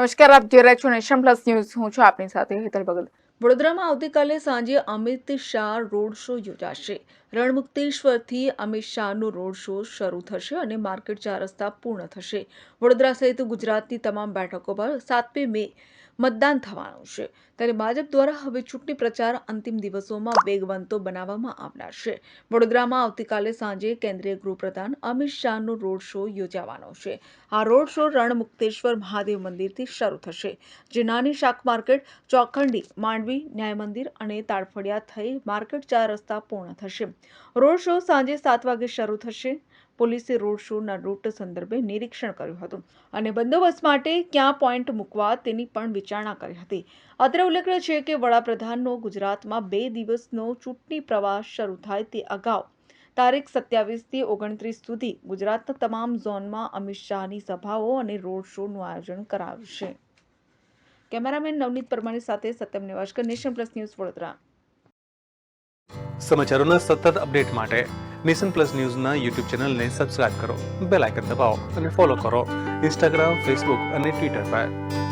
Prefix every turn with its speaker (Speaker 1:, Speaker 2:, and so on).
Speaker 1: નમસ્કાર, આપ જોઈ રહ્યા છો નેશન પ્લસ ન્યૂઝ. હું છું આપની સાથે હેતલ ભગત.
Speaker 2: વડોદરામાં આવતીકાલે સાંજે અમિત શાહ રોડ શો યોજાશે. રણમુક્તેશ્વરથી અમિત શાહનો રોડ શો શરૂ થશે અને માર્કેટ 4 રસ્તા પૂર્ણ થશે. વડોદરા સહિત ગુજરાતની તમામ બેઠકો પર 7મી મે મતદાન થવાનું છે. ત્યારે ભાજપ દ્વારા હવે ચૂંટણી પ્રચાર અંતિમ દિવસોમાં વેગવંતો બનાવવામાં આવનાર છે. વડોદરામાં આવતીકાલે સાંજે કેન્દ્રીય ગૃહપ્રધાન અમિત શાહનો રોડ શો યોજાવાનો છે. આ રોડ શો રણમુક્તેશ્વર મહાદેવ મંદિરથી શરૂ થશે, જે નાની શાક માર્કેટ, ચોખંડી, માંડવી, ન્યાય મંદિર અને તાળફળિયા થઈ માર્કેટ 4 રસ્તા પૂર્ણ થશે. રોડ શો સાંજે 7 વાગે શરૂ થશે. પોલીસે રોડ શોના રૂટ સંદર્ભે નિરીક્ષણ કર્યું હતું અને બંદોબસ્ત માટે ક્યાં પોઈન્ટ મૂકવા તેની પણ વિચારણા કરી હતી. અત્રે ઉલ્લેખનીય છે કે વડાપ્રધાનનો ગુજરાતમાં 2 દિવસનો ચૂંટણી પ્રવાસ શરૂ થાય તે અગાઉ તારીખ 27થી 29 સુધી ગુજરાતના તમામ ઝોનમાં અમિત શાહની સભાઓ અને રોડ શોનું આયોજન કરાયું છે. કેમેરામેન નવનીત પરમારની સાથે Satyam Nevashkar, nation plus news, Vadodara.
Speaker 3: સમાચારોના સતત અપડેટ માટે નેશન પ્લસ ન્યૂઝના યુટ્યુબ ચેનલને સબસ્ક્રાઇબ કરો, બેલ આઇકન દબાવો અને ફોલો કરો ઇન્સ્ટાગ્રામ, ફેસબુક અને ટ્વિટર પર.